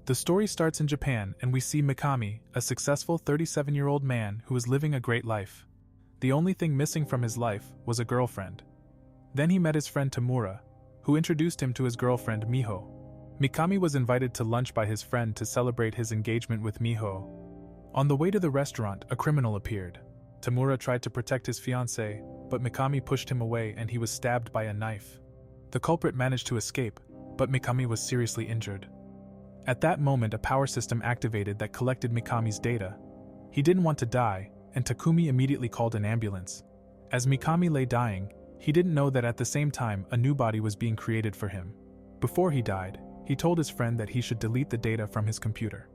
The story starts in Japan and we see Mikami, a successful 37-year-old man who is living a great life. The only thing missing from his life was a girlfriend. Then he met his friend Tamura, who introduced him to his girlfriend Miho. Mikami was invited to lunch by his friend to celebrate his engagement with Miho. On the way to the restaurant, a criminal appeared. Tamura tried to protect his fiancée, but Mikami pushed him away and he was stabbed by a knife. The culprit managed to escape, but Mikami was seriously injured. At that moment, a power system activated that collected Mikami's data. He didn't want to die, and Takumi immediately called an ambulance. As Mikami lay dying, he didn't know that at the same time a new body was being created for him. Before he died, he told his friend that he should delete the data from his computer.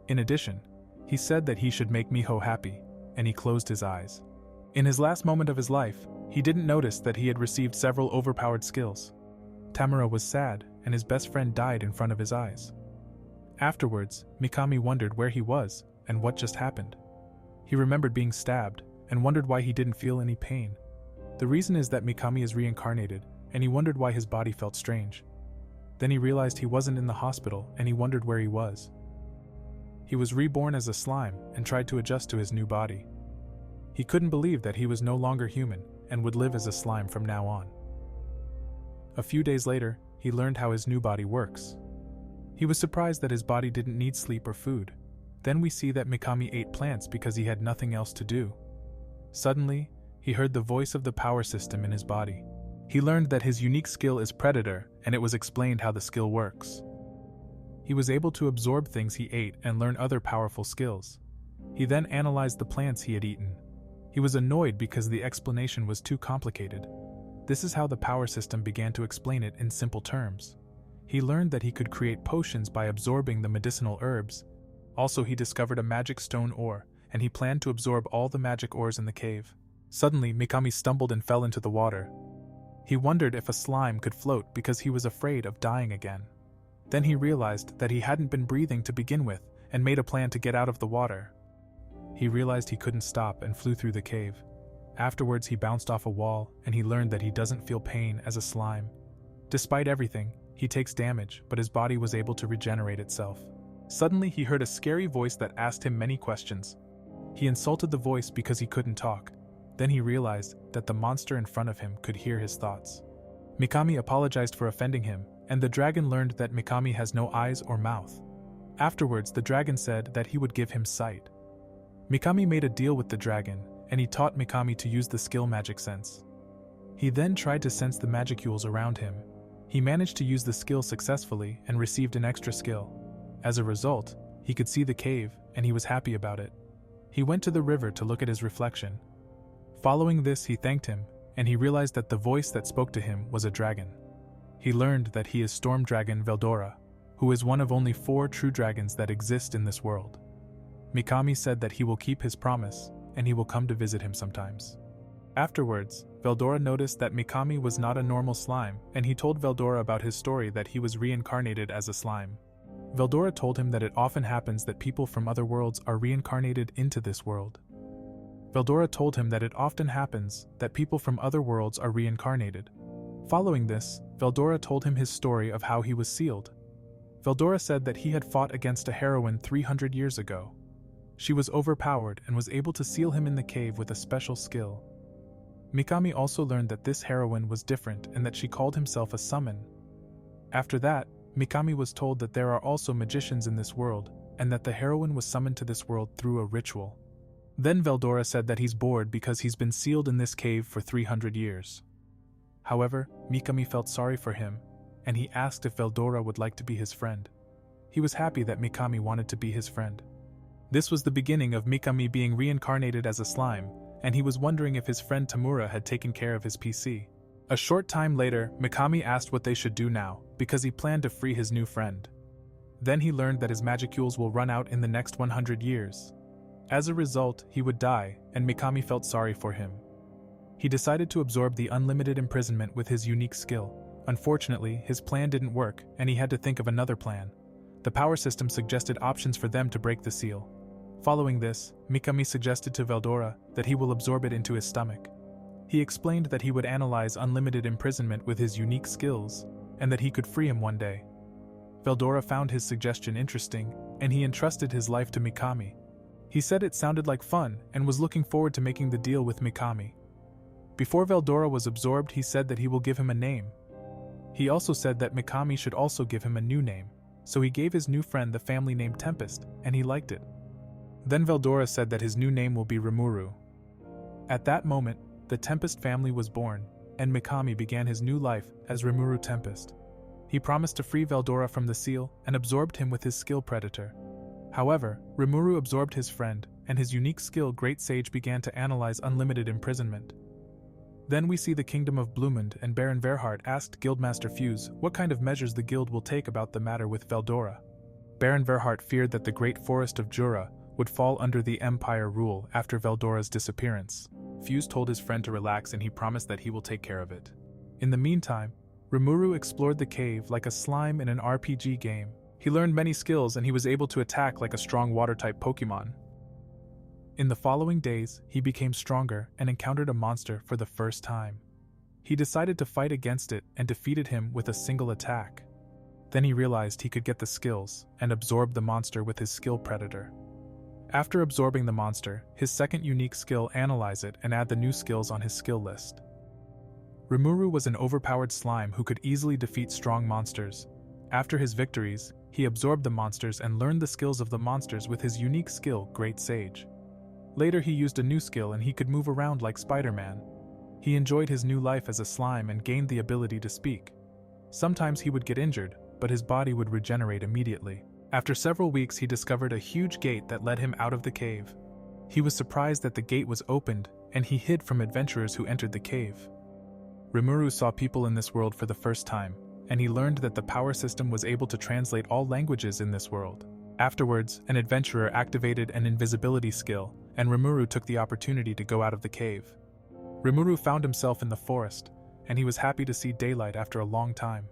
In addition, he said that he should make Miho happy, and he closed his eyes. In his last moment of his life, he didn't notice that he had received several overpowered skills. Tamura was sad, and his best friend died in front of his eyes. Afterwards, Mikami wondered where he was and what just happened. He remembered being stabbed and wondered why he didn't feel any pain. The reason is that Mikami is reincarnated, and he wondered why his body felt strange. Then he realized he wasn't in the hospital and he wondered where he was. He was reborn as a slime and tried to adjust to his new body. He couldn't believe that he was no longer human and would live as a slime from now on. A few days later, he learned how his new body works. He was surprised that his body didn't need sleep or food. Then we see that Mikami ate plants because he had nothing else to do. Suddenly, he heard the voice of the power system in his body. He learned that his unique skill is Predator, and it was explained how the skill works. He was able to absorb things he ate and learn other powerful skills. He then analyzed the plants he had eaten. He was annoyed because the explanation was too complicated. This is how the power system began to explain it in simple terms. He learned that he could create potions by absorbing the medicinal herbs. Also, he discovered a magic stone ore, and he planned to absorb all the magic ores in the cave. Suddenly, Mikami stumbled and fell into the water. He wondered if a slime could float because he was afraid of dying again. Then he realized that he hadn't been breathing to begin with and made a plan to get out of the water. He realized he couldn't stop and flew through the cave. Afterwards, he bounced off a wall and he learned that he doesn't feel pain as a slime. Despite everything, he takes damage, but his body was able to regenerate itself. Suddenly, he heard a scary voice that asked him many questions. He insulted the voice because he couldn't talk. Then he realized that the monster in front of him could hear his thoughts. Mikami apologized for offending him, and the dragon learned that Mikami has no eyes or mouth. Afterwards, the dragon said that he would give him sight. Mikami made a deal with the dragon, and he taught Mikami to use the skill Magic Sense. He then tried to sense the magicules around him. He managed to use the skill successfully and received an extra skill. As a result, he could see the cave, and he was happy about it. He went to the river to look at his reflection. Following this, he thanked him, and he realized that the voice that spoke to him was a dragon. He learned that he is Storm Dragon Veldora, who is one of only 4 true dragons that exist in this world. Mikami said that he will keep his promise, and he will come to visit him sometimes. Afterwards, Veldora noticed that Mikami was not a normal slime, and he told Veldora about his story that he was reincarnated as a slime. Veldora told him that it often happens that people from other worlds are reincarnated into this world. Veldora told him that it often happens that people from other worlds are reincarnated. Following this, Veldora told him his story of how he was sealed. Veldora said that he had fought against a heroine 300 years ago. She was overpowered and was able to seal him in the cave with a special skill. Mikami also learned that this heroine was different and that she called herself a summon. After that, Mikami was told that there are also magicians in this world, and that the heroine was summoned to this world through a ritual. Then Veldora said that he's bored because he's been sealed in this cave for 300 years. However, Mikami felt sorry for him, and he asked if Veldora would like to be his friend. He was happy that Mikami wanted to be his friend. This was the beginning of Mikami being reincarnated as a slime, and he was wondering if his friend Tamura had taken care of his PC. A short time later, Mikami asked what they should do now, because he planned to free his new friend. Then he learned that his magicules will run out in the next 100 years. As a result, he would die, and Mikami felt sorry for him. He decided to absorb the unlimited imprisonment with his unique skill. Unfortunately, his plan didn't work, and he had to think of another plan. The power system suggested options for them to break the seal. Following this, Mikami suggested to Veldora that he will absorb it into his stomach. He explained that he would analyze unlimited imprisonment with his unique skills, and that he could free him one day. Veldora found his suggestion interesting, and he entrusted his life to Mikami. He said it sounded like fun and was looking forward to making the deal with Mikami. Before Veldora was absorbed, he said that he will give him a name. He also said that Mikami should also give him a new name, so he gave his new friend the family name Tempest, and he liked it. Then Veldora said that his new name will be Rimuru. At that moment, the Tempest family was born, and Mikami began his new life as Rimuru Tempest. He promised to free Veldora from the seal and absorbed him with his skill Predator. However, Rimuru absorbed his friend, and his unique skill Great Sage began to analyze unlimited imprisonment. Then we see the Kingdom of Bloomund, and Baron Verhart asked Guildmaster Fuse what kind of measures the guild will take about the matter with Veldora. Baron Verhart feared that the great forest of Jura would fall under the Empire rule after Veldora's disappearance. Fuse told his friend to relax and he promised that he will take care of it. In the meantime, Rimuru explored the cave like a slime in an RPG game. He learned many skills and he was able to attack like a strong water-type Pokemon. In the following days, he became stronger and encountered a monster for the first time. He decided to fight against it and defeated him with a single attack. Then he realized he could get the skills and absorb the monster with his skill Predator. After absorbing the monster, his second unique skill Analyze it and add the new skills on his skill list. Rimuru was an overpowered slime who could easily defeat strong monsters. After his victories, he absorbed the monsters and learned the skills of the monsters with his unique skill Great Sage. Later he used a new skill and he could move around like Spider-Man. He enjoyed his new life as a slime and gained the ability to speak. Sometimes he would get injured, but his body would regenerate immediately. After several weeks he discovered a huge gate that led him out of the cave. He was surprised that the gate was opened, and he hid from adventurers who entered the cave. Rimuru saw people in this world for the first time, and he learned that the power system was able to translate all languages in this world. Afterwards, an adventurer activated an invisibility skill, and Rimuru took the opportunity to go out of the cave. Rimuru found himself in the forest, and he was happy to see daylight after a long time.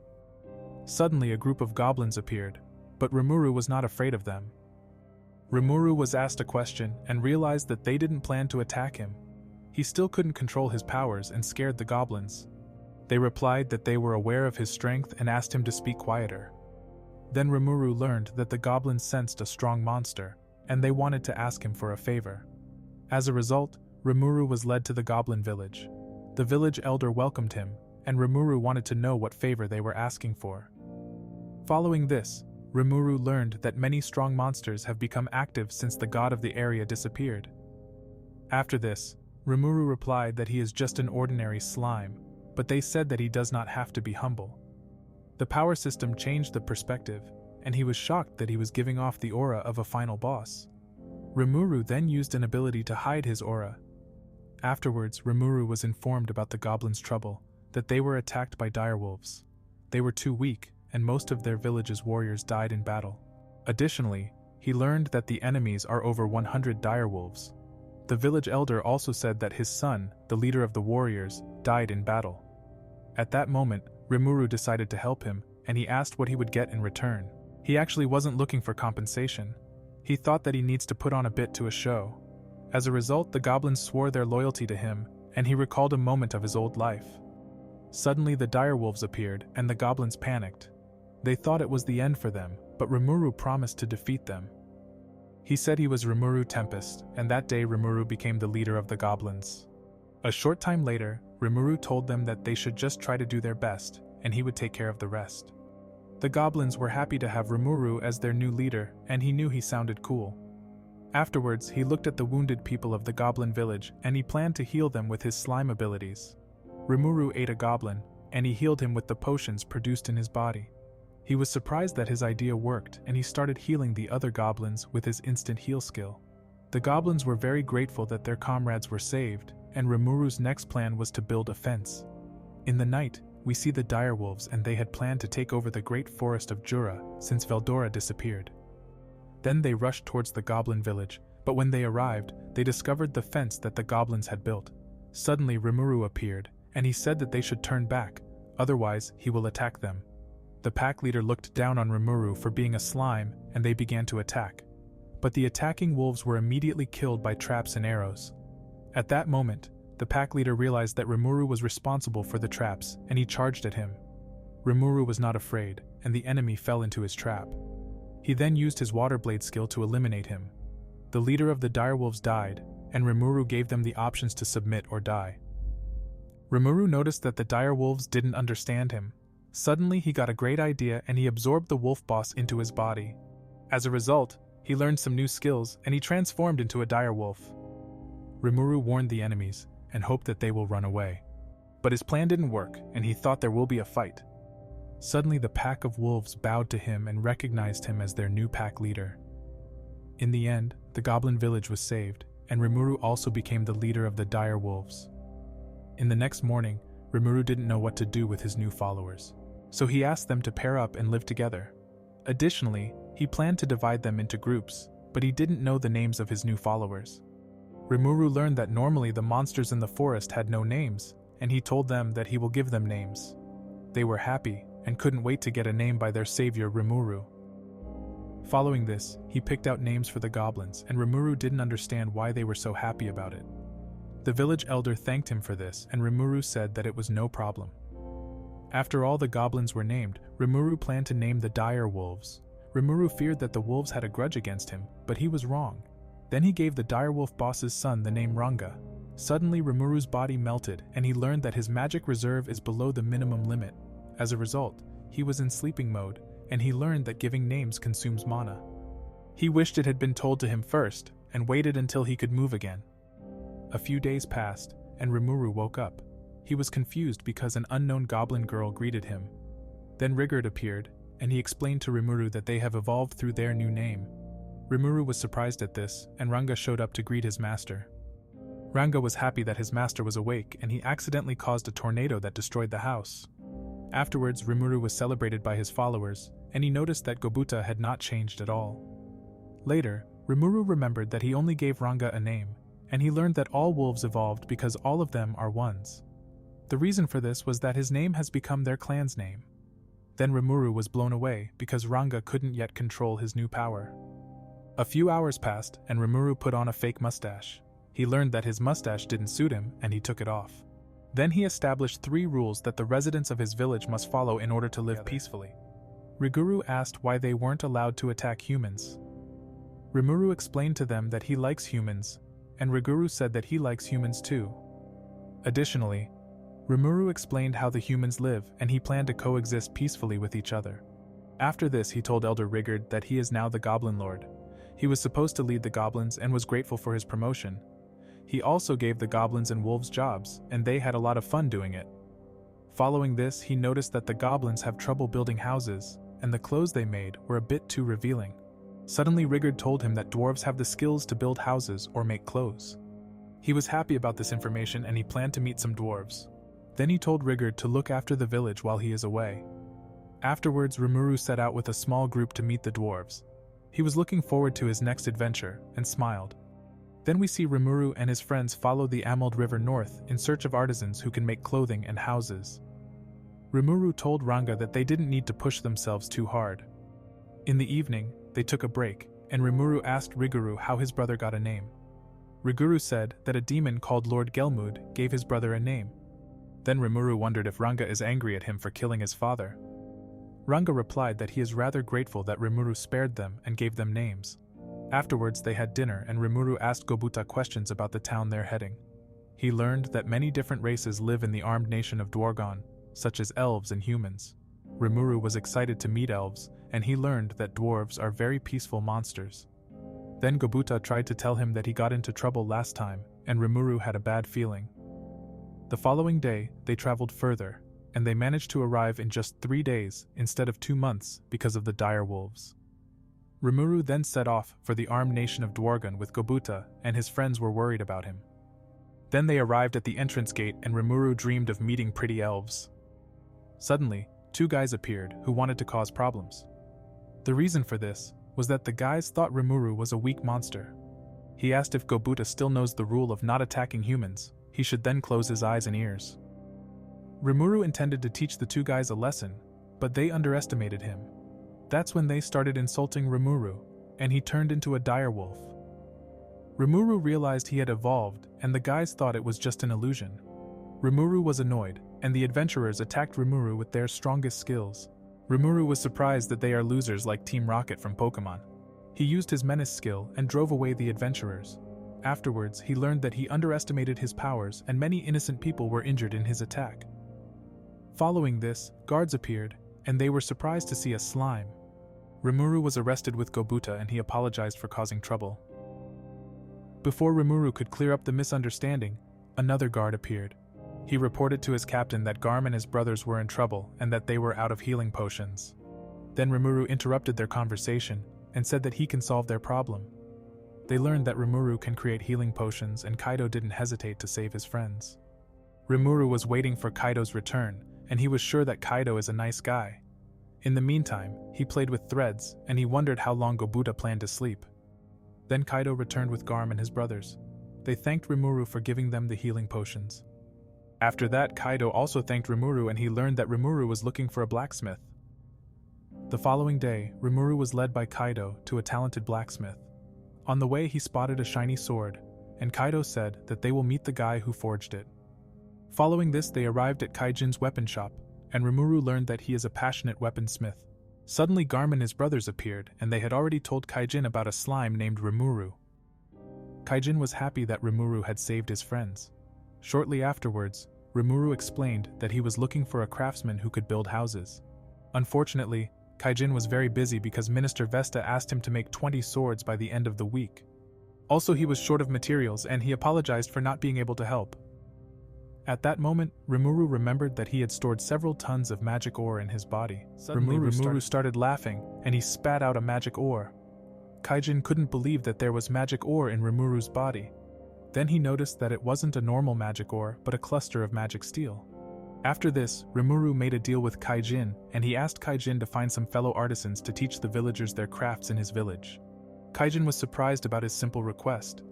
Suddenly a group of goblins appeared, but Rimuru was not afraid of them. Rimuru was asked a question and realized that they didn't plan to attack him. He still couldn't control his powers and scared the goblins. They replied that they were aware of his strength and asked him to speak quieter. Then Rimuru learned that the goblins sensed a strong monster, and they wanted to ask him for a favor. As a result, Rimuru was led to the goblin village. The village elder welcomed him, and Rimuru wanted to know what favor they were asking for. Following this, Rimuru learned that many strong monsters have become active since the god of the area disappeared. After this, Rimuru replied that he is just an ordinary slime, but they said that he does not have to be humble. The power system changed the perspective, and he was shocked that he was giving off the aura of a final boss. Rimuru then used an ability to hide his aura. Afterwards, Rimuru was informed about the goblins' trouble, that they were attacked by direwolves. They were too weak, and most of their village's warriors died in battle. Additionally, he learned that the enemies are over 100 direwolves. The village elder also said that his son, the leader of the warriors, died in battle. At that moment, Rimuru decided to help him, and he asked what he would get in return. He actually wasn't looking for compensation. He thought that he needs to put on a bit to a show. As a result, the goblins swore their loyalty to him, and he recalled a moment of his old life. Suddenly the direwolves appeared, and the goblins panicked. They thought it was the end for them, but Rimuru promised to defeat them. He said he was Rimuru Tempest, and that day Rimuru became the leader of the goblins. A short time later, Rimuru told them that they should just try to do their best, and he would take care of the rest. The goblins were happy to have Rimuru as their new leader, and he knew he sounded cool. Afterwards, he looked at the wounded people of the goblin village, and he planned to heal them with his slime abilities. Rimuru ate a goblin, and he healed him with the potions produced in his body. He was surprised that his idea worked, and he started healing the other goblins with his instant heal skill. The goblins were very grateful that their comrades were saved, and Rimuru's next plan was to build a fence. In the night, we see the direwolves, and they had planned to take over the great forest of Jura since Veldora disappeared. Then they rushed towards the goblin village, but when they arrived, they discovered the fence that the goblins had built. Suddenly Rimuru appeared, and he said that they should turn back, otherwise he will attack them. The pack leader looked down on Rimuru for being a slime, and they began to attack. But the attacking wolves were immediately killed by traps and arrows. At that moment, the pack leader realized that Rimuru was responsible for the traps, and he charged at him. Rimuru was not afraid, and the enemy fell into his trap. He then used his water blade skill to eliminate him. The leader of the direwolves died, and Rimuru gave them the options to submit or die. Rimuru noticed that the direwolves didn't understand him. Suddenly he got a great idea and he absorbed the wolf boss into his body. As a result, he learned some new skills and he transformed into a direwolf. Rimuru warned the enemies and hoped that they will run away. But his plan didn't work and he thought there will be a fight. Suddenly the pack of wolves bowed to him and recognized him as their new pack leader. In the end, the goblin village was saved, and Rimuru also became the leader of the direwolves. In the next morning, Rimuru didn't know what to do with his new followers, so he asked them to pair up and live together. Additionally, he planned to divide them into groups, but he didn't know the names of his new followers. Rimuru learned that normally the monsters in the forest had no names, and he told them that he will give them names. They were happy and couldn't wait to get a name by their savior Rimuru. Following this, he picked out names for the goblins, and Rimuru didn't understand why they were so happy about it. The village elder thanked him for this, and Rimuru said that it was no problem. After all the goblins were named, Rimuru planned to name the direwolves. Rimuru feared that the wolves had a grudge against him, but he was wrong. Then he gave the direwolf boss's son the name Ranga. Suddenly Rimuru's body melted, and he learned that his magic reserve is below the minimum limit. As a result, he was in sleeping mode, and he learned that giving names consumes mana. He wished it had been told to him first, and waited until he could move again. A few days passed, and Rimuru woke up. He was confused because an unknown goblin girl greeted him. Then Rigurd appeared, and he explained to Rimuru that they have evolved through their new name. Rimuru was surprised at this, and Ranga showed up to greet his master. Ranga was happy that his master was awake, and he accidentally caused a tornado that destroyed the house. Afterwards, Rimuru was celebrated by his followers, and he noticed that Gobuta had not changed at all. Later, Rimuru remembered that he only gave Ranga a name, and he learned that all wolves evolved because all of them are ones. The reason for this was that his name has become their clan's name. Then Rimuru was blown away because Ranga couldn't yet control his new power. A few hours passed, and Rimuru put on a fake mustache. He learned that his mustache didn't suit him, and he took it off. Then he established 3 rules that the residents of his village must follow in order to live peacefully. Riguru asked why they weren't allowed to attack humans. Rimuru explained to them that he likes humans, and Riguru said that he likes humans too. Additionally, Rimuru explained how the humans live and he planned to coexist peacefully with each other. After this, he told Elder Rigurd that he is now the Goblin Lord. He was supposed to lead the goblins and was grateful for his promotion. He also gave the goblins and wolves jobs, and they had a lot of fun doing it. Following this, he noticed that the goblins have trouble building houses, and the clothes they made were a bit too revealing. Suddenly Rigurd told him that dwarves have the skills to build houses or make clothes. He was happy about this information and he planned to meet some dwarves. Then he told Rigurd to look after the village while he is away. Afterwards, Rimuru set out with a small group to meet the dwarves. He was looking forward to his next adventure, and smiled. Then we see Rimuru and his friends follow the Amald River north in search of artisans who can make clothing and houses. Rimuru told Ranga that they didn't need to push themselves too hard. In the evening, they took a break, and Rimuru asked Riguru how his brother got a name. Riguru said that a demon called Lord Gelmud gave his brother a name. Then Rimuru wondered if Ranga is angry at him for killing his father. Ranga replied that he is rather grateful that Rimuru spared them and gave them names. Afterwards they had dinner and Rimuru asked Gobuta questions about the town they're heading. He learned that many different races live in the armed nation of Dwargon, such as elves and humans. Rimuru was excited to meet elves, and he learned that dwarves are very peaceful monsters. Then Gobuta tried to tell him that he got into trouble last time, and Rimuru had a bad feeling. The following day, they traveled further, and they managed to arrive in just 3 days instead of 2 months because of the direwolves. Rimuru then set off for the armed nation of Dwargon with Gobuta, and his friends were worried about him. Then they arrived at the entrance gate and Rimuru dreamed of meeting pretty elves. Suddenly, 2 guys appeared who wanted to cause problems. The reason for this was that the guys thought Rimuru was a weak monster. He asked if Gobuta still knows the rule of not attacking humans. He should then close his eyes and ears. Rimuru intended to teach the 2 guys a lesson, but they underestimated him. That's when they started insulting Rimuru, and he turned into a direwolf. Rimuru realized he had evolved, and the guys thought it was just an illusion. Rimuru was annoyed, and the adventurers attacked Rimuru with their strongest skills. Rimuru was surprised that they are losers like Team Rocket from Pokemon. He used his menace skill and drove away the adventurers. Afterwards, he learned that he underestimated his powers and many innocent people were injured in his attack. Following this, guards appeared, and they were surprised to see a slime. Rimuru was arrested with Gobuta and he apologized for causing trouble. Before Rimuru could clear up the misunderstanding, another guard appeared. He reported to his captain that Garm and his brothers were in trouble and that they were out of healing potions. Then Rimuru interrupted their conversation and said that he can solve their problem. They learned that Rimuru can create healing potions and Kaido didn't hesitate to save his friends. Rimuru was waiting for Kaido's return, and he was sure that Kaido is a nice guy. In the meantime, he played with threads, and he wondered how long Gobuta planned to sleep. Then Kaido returned with Garm and his brothers. They thanked Rimuru for giving them the healing potions. After that, Kaido also thanked Rimuru and he learned that Rimuru was looking for a blacksmith. The following day, Rimuru was led by Kaido to a talented blacksmith. On the way, he spotted a shiny sword, and Kaido said that they will meet the guy who forged it. Following this, they arrived at Kaijin's weapon shop, and Rimuru learned that he is a passionate weaponsmith. Suddenly, Garm and his brothers appeared, and they had already told Kaijin about a slime named Rimuru. Kaijin was happy that Rimuru had saved his friends. Shortly afterwards, Rimuru explained that he was looking for a craftsman who could build houses. Unfortunately, Kaijin was very busy because Minister Vesta asked him to make 20 swords by the end of the week. Also, he was short of materials and he apologized for not being able to help. At that moment, Rimuru remembered that he had stored several tons of magic ore in his body. Suddenly, Rimuru started laughing and he spat out a magic ore. Kaijin couldn't believe that there was magic ore in Rimuru's body. Then he noticed that it wasn't a normal magic ore but a cluster of magic steel. After this, Rimuru made a deal with Kaijin and he asked Kaijin to find some fellow artisans to teach the villagers their crafts in his village. Kaijin was surprised about his simple request.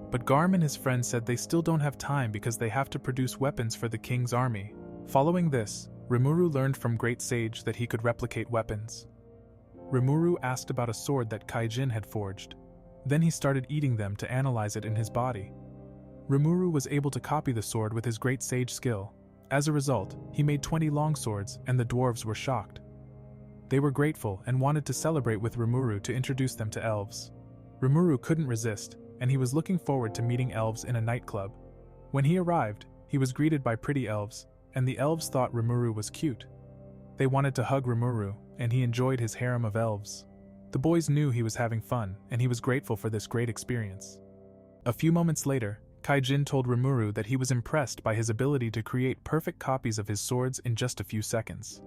But Garm and his friends said they still don't have time because they have to produce weapons for the king's army. Following this, Rimuru learned from Great Sage that he could replicate weapons. Rimuru asked about a sword that Kaijin had forged. Then he started eating them to analyze it in his body. Rimuru was able to copy the sword with his Great Sage skill. As a result, he made 20 longswords and the dwarves were shocked. They were grateful and wanted to celebrate with Rimuru to introduce them to elves. Rimuru couldn't resist, and he was looking forward to meeting elves in a nightclub. When he arrived, he was greeted by pretty elves, and the elves thought Rimuru was cute. They wanted to hug Rimuru, and he enjoyed his harem of elves. The boys knew he was having fun, and he was grateful for this great experience. A few moments later, Kaijin told Rimuru that he was impressed by his ability to create perfect copies of his swords in just a few seconds.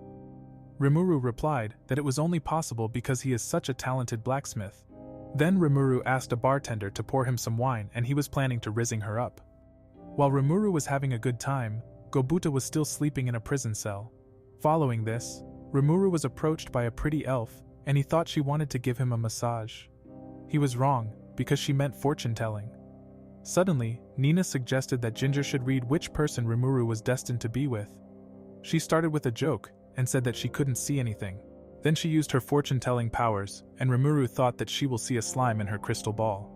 Rimuru replied that it was only possible because he is such a talented blacksmith. Then Rimuru asked a bartender to pour him some wine and he was planning to rizzing her up. While Rimuru was having a good time, Gobuta was still sleeping in a prison cell. Following this, Rimuru was approached by a pretty elf and he thought she wanted to give him a massage. He was wrong, because she meant fortune-telling. Suddenly, Nina suggested that Ginger should read which person Rimuru was destined to be with. She started with a joke and said that she couldn't see anything. Then she used her fortune-telling powers, and Rimuru thought that she will see a slime in her crystal ball.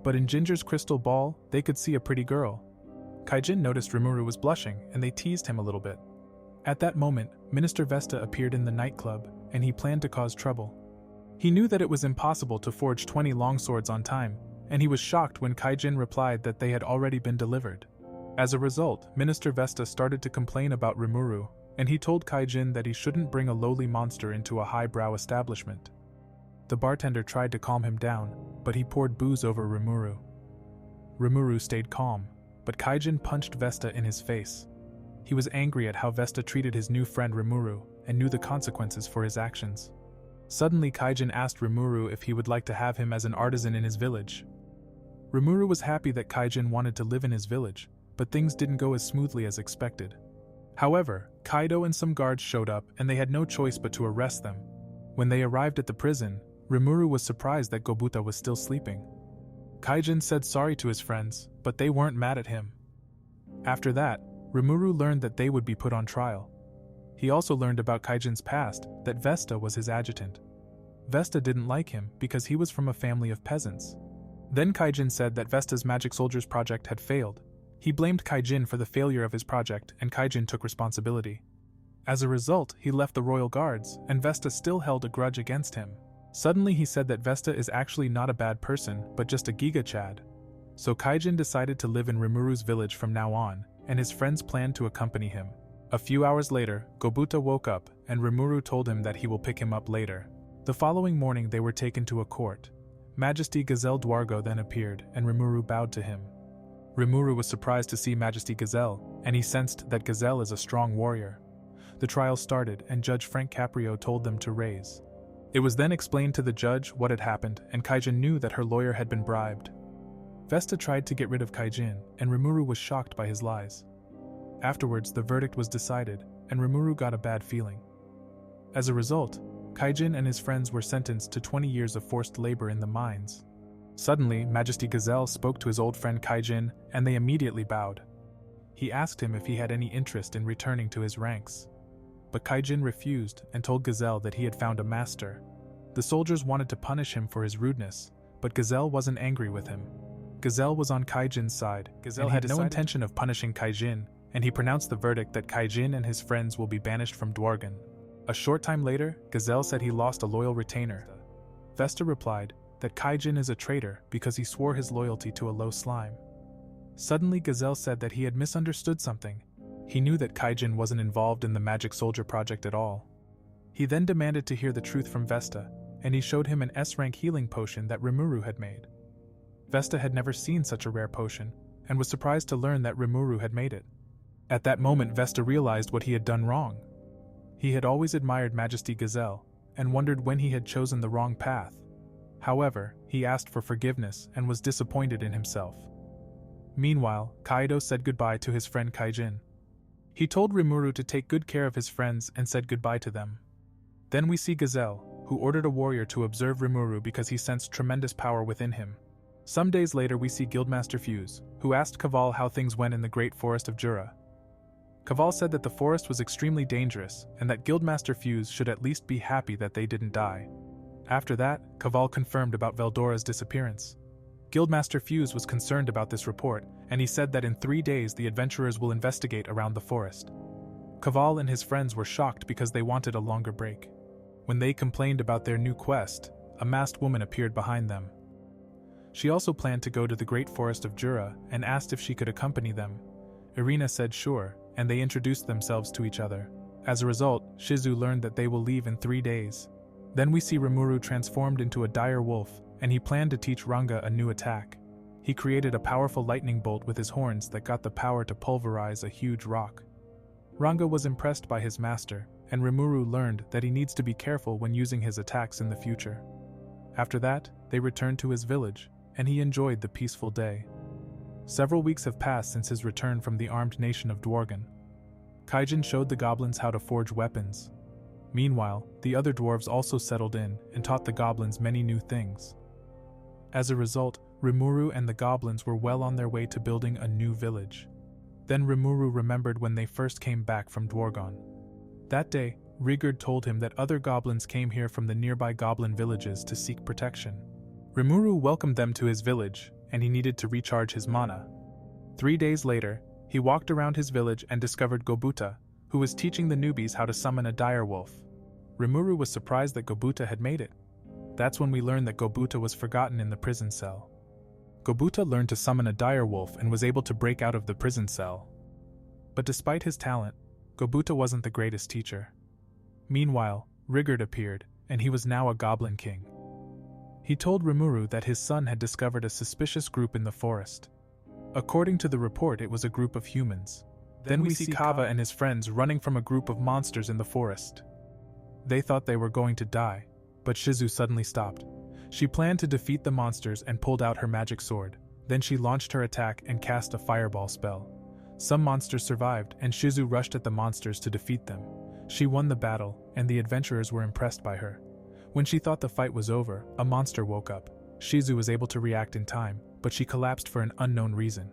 But in Ginger's crystal ball, they could see a pretty girl. Kaijin noticed Rimuru was blushing, and they teased him a little bit. At that moment, Minister Vesta appeared in the nightclub, and he planned to cause trouble. He knew that it was impossible to forge 20 longswords on time, and he was shocked when Kaijin replied that they had already been delivered. As a result, Minister Vesta started to complain about Rimuru, and he told Kaijin that he shouldn't bring a lowly monster into a highbrow establishment. The bartender tried to calm him down, but he poured booze over Rimuru. Rimuru stayed calm, but Kaijin punched Vesta in his face. He was angry at how Vesta treated his new friend Rimuru, and knew the consequences for his actions. Suddenly Kaijin asked Rimuru if he would like to have him as an artisan in his village. Rimuru was happy that Kaijin wanted to live in his village, but things didn't go as smoothly as expected. However, Kaido and some guards showed up and they had no choice but to arrest them. When they arrived at the prison, Rimuru was surprised that Gobuta was still sleeping. Kaijin said sorry to his friends, but they weren't mad at him. After that, Rimuru learned that they would be put on trial. He also learned about Kaijin's past, that Vesta was his adjutant. Vesta didn't like him because he was from a family of peasants. Then Kaijin said that Vesta's Magic Soldiers project had failed. He blamed Kaijin for the failure of his project and Kaijin took responsibility. As a result, he left the royal guards, and Vesta still held a grudge against him. Suddenly he said that Vesta is actually not a bad person, but just a Giga Chad. So Kaijin decided to live in Rimuru's village from now on, and his friends planned to accompany him. A few hours later, Gobuta woke up, and Rimuru told him that he will pick him up later. The following morning they were taken to a court. Majesty Gazelle Dwargo then appeared, and Rimuru bowed to him. Rimuru was surprised to see Majesty Gazelle, and he sensed that Gazelle is a strong warrior. The trial started, and Judge Frank Caprio told them to raise. It was then explained to the judge what had happened, and Kaijin knew that her lawyer had been bribed. Vesta tried to get rid of Kaijin, and Rimuru was shocked by his lies. Afterwards, the verdict was decided, and Rimuru got a bad feeling. As a result, Kaijin and his friends were sentenced to 20 years of forced labor in the mines. Suddenly, Majesty Gazelle spoke to his old friend Kaijin, and they immediately bowed. He asked him if he had any interest in returning to his ranks. But Kaijin refused and told Gazelle that he had found a master. The soldiers wanted to punish him for his rudeness, but Gazelle wasn't angry with him. Gazelle was on Kaijin's side. Gazelle had no intention of punishing Kaijin, and he pronounced the verdict that Kaijin and his friends will be banished from Dwargon. A short time later, Gazelle said he lost a loyal retainer. Vesta replied that Kaijin is a traitor because he swore his loyalty to a low slime. Suddenly Gazelle said that he had misunderstood something. He knew that Kaijin wasn't involved in the Magic Soldier project at all. He then demanded to hear the truth from Vesta, and he showed him an S-rank healing potion that Rimuru had made. Vesta had never seen such a rare potion, and was surprised to learn that Rimuru had made it. At that moment Vesta realized what he had done wrong. He had always admired Majesty Gazelle, and wondered when he had chosen the wrong path. However, he asked for forgiveness and was disappointed in himself. Meanwhile, Kaido said goodbye to his friend Kaijin. He told Rimuru to take good care of his friends and said goodbye to them. Then we see Gazelle, who ordered a warrior to observe Rimuru because he sensed tremendous power within him. Some days later we see Guildmaster Fuse, who asked Kaval how things went in the Great Forest of Jura. Kaval said that the forest was extremely dangerous, and that Guildmaster Fuse should at least be happy that they didn't die. After that, Kaval confirmed about Veldora's disappearance. Guildmaster Fuse was concerned about this report, and he said that in 3 days the adventurers will investigate around the forest. Kaval and his friends were shocked because they wanted a longer break. When they complained about their new quest, a masked woman appeared behind them. She also planned to go to the Great Forest of Jura and asked if she could accompany them. Irina said sure, and they introduced themselves to each other. As a result, Shizu learned that they will leave in 3 days. Then we see Rimuru transformed into a dire wolf, and he planned to teach Ranga a new attack. He created a powerful lightning bolt with his horns that got the power to pulverize a huge rock. Ranga was impressed by his master, and Rimuru learned that he needs to be careful when using his attacks in the future. After that, they returned to his village, and he enjoyed the peaceful day. Several weeks have passed since his return from the armed nation of Dwargon. Kaijin showed the goblins how to forge weapons. Meanwhile, the other dwarves also settled in and taught the goblins many new things. As a result, Rimuru and the goblins were well on their way to building a new village. Then Rimuru remembered when they first came back from Dwargon. That day, Rigurd told him that other goblins came here from the nearby goblin villages to seek protection. Rimuru welcomed them to his village, and he needed to recharge his mana. 3 days later, he walked around his village and discovered Gobuta, who was teaching the newbies how to summon a direwolf. Rimuru was surprised that Gobuta had made it. That's when we learned that Gobuta was forgotten in the prison cell. Gobuta learned to summon a direwolf and was able to break out of the prison cell. But despite his talent, Gobuta wasn't the greatest teacher. Meanwhile, Rigurd appeared, and he was now a goblin king. He told Rimuru that his son had discovered a suspicious group in the forest. According to the report, it was a group of humans. Then we see Kava and his friends running from a group of monsters in the forest. They thought they were going to die, but Shizu suddenly stopped. She planned to defeat the monsters and pulled out her magic sword. Then she launched her attack and cast a fireball spell. Some monsters survived, and Shizu rushed at the monsters to defeat them. She won the battle, and the adventurers were impressed by her. When she thought the fight was over, a monster woke up. Shizu was able to react in time, but she collapsed for an unknown reason.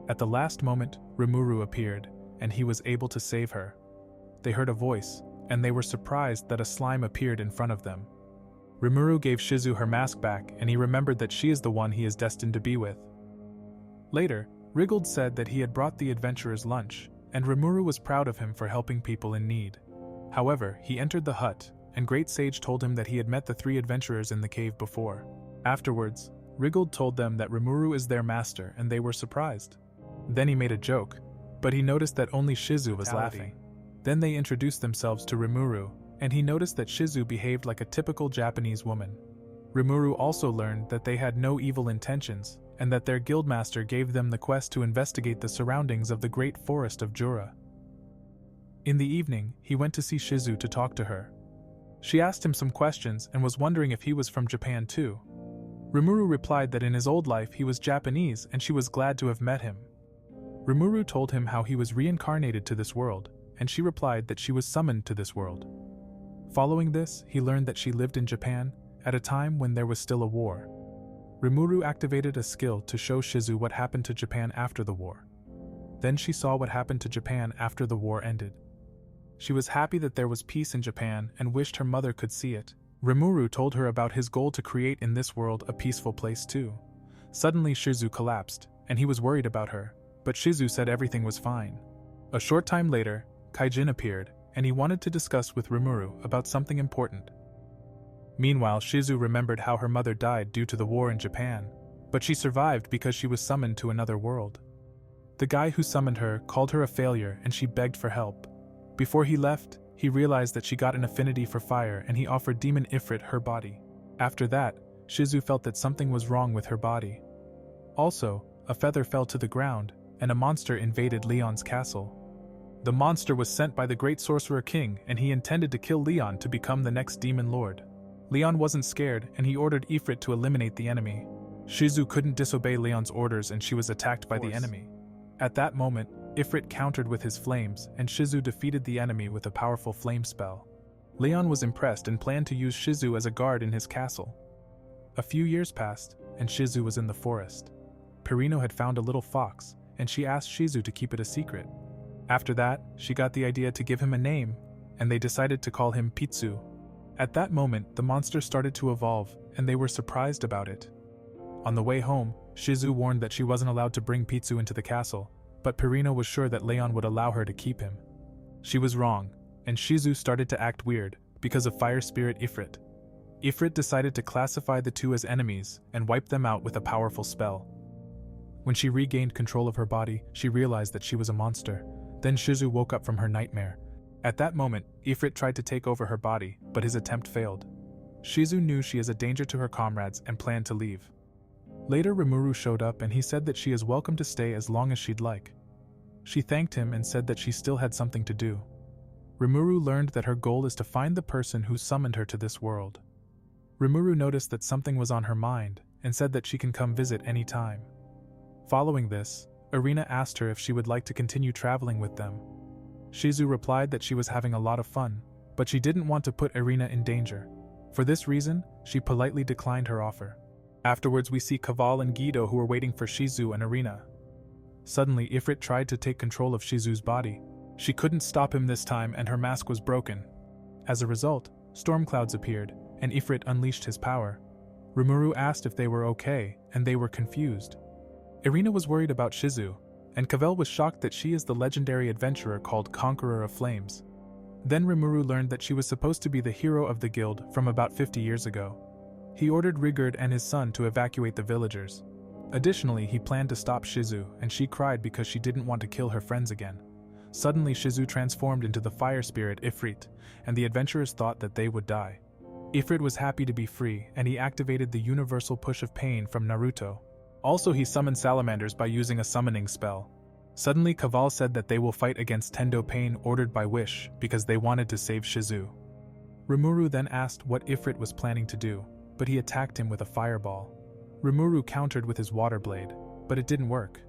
At the last moment, Rimuru appeared, and he was able to save her. They heard a voice, and they were surprised that a slime appeared in front of them. Rimuru gave Shizu her mask back, and he remembered that she is the one he is destined to be with. Later, Riggold said that he had brought the adventurers lunch, and Rimuru was proud of him for helping people in need. However, he entered the hut, and Great Sage told him that he had met the 3 adventurers in the cave before. Afterwards, Riggold told them that Rimuru is their master, and they were surprised. Then he made a joke, but he noticed that only Shizu was laughing. Then they introduced themselves to Rimuru, and he noticed that Shizu behaved like a typical Japanese woman. Rimuru also learned that they had no evil intentions, and that their guildmaster gave them the quest to investigate the surroundings of the great forest of Jura. In the evening, he went to see Shizu to talk to her. She asked him some questions and was wondering if he was from Japan too. Rimuru replied that in his old life he was Japanese and she was glad to have met him. Rimuru told him how he was reincarnated to this world, and she replied that she was summoned to this world. Following this, he learned that she lived in Japan at a time when there was still a war. Rimuru activated a skill to show Shizu what happened to Japan after the war. Then she saw what happened to Japan after the war ended. She was happy that there was peace in Japan and wished her mother could see it. Rimuru told her about his goal to create in this world a peaceful place too. Suddenly Shizu collapsed, and he was worried about her, but Shizu said everything was fine. A short time later, Kaijin appeared, and he wanted to discuss with Rimuru about something important. Meanwhile, Shizu remembered how her mother died due to the war in Japan, but she survived because she was summoned to another world. The guy who summoned her called her a failure and she begged for help. Before he left, he realized that she got an affinity for fire and he offered Demon Ifrit her body. After that, Shizu felt that something was wrong with her body. Also, a feather fell to the ground, and a monster invaded Leon's castle. The monster was sent by the great sorcerer king and he intended to kill Leon to become the next demon lord. Leon wasn't scared and he ordered Ifrit to eliminate the enemy. Shizu couldn't disobey Leon's orders and she was attacked by the enemy. At that moment, Ifrit countered with his flames and Shizu defeated the enemy with a powerful flame spell. Leon was impressed and planned to use Shizu as a guard in his castle. A few years passed and Shizu was in the forest. Perino had found a little fox and she asked Shizu to keep it a secret. After that, she got the idea to give him a name, and they decided to call him Pitsu. At that moment, the monster started to evolve, and they were surprised about it. On the way home, Shizu warned that she wasn't allowed to bring Pitsu into the castle, but Perino was sure that Leon would allow her to keep him. She was wrong, and Shizu started to act weird, because of fire spirit Ifrit. Ifrit decided to classify the two as enemies, and wipe them out with a powerful spell. When she regained control of her body, she realized that she was a monster. Then Shizu woke up from her nightmare. At that moment, Ifrit tried to take over her body, but his attempt failed. Shizu knew she is a danger to her comrades and planned to leave. Later Rimuru showed up and he said that she is welcome to stay as long as she'd like. She thanked him and said that she still had something to do. Rimuru learned that her goal is to find the person who summoned her to this world. Rimuru noticed that something was on her mind and said that she can come visit any time. Following this, Irina asked her if she would like to continue traveling with them. Shizu replied that she was having a lot of fun, but she didn't want to put Irina in danger. For this reason, she politely declined her offer. Afterwards we see Kaval and Guido who are waiting for Shizu and Irina. Suddenly Ifrit tried to take control of Shizu's body. She couldn't stop him this time and her mask was broken. As a result, storm clouds appeared, and Ifrit unleashed his power. Rimuru asked if they were okay, and they were confused. Irina was worried about Shizu, and Cavell was shocked that she is the legendary adventurer called Conqueror of Flames. Then Rimuru learned that she was supposed to be the hero of the guild from about 50 years ago. He ordered Rigurd and his son to evacuate the villagers. Additionally, he planned to stop Shizu, and she cried because she didn't want to kill her friends again. Suddenly Shizu transformed into the fire spirit Ifrit, and the adventurers thought that they would die. Ifrit was happy to be free, and he activated the universal push of pain from Naruto. Also, he summoned salamanders by using a summoning spell. Suddenly, Kaval said that they will fight against Tendo Pain ordered by Wish because they wanted to save Shizu. Rimuru then asked what Ifrit was planning to do, but he attacked him with a fireball. Rimuru countered with his water blade, but it didn't work.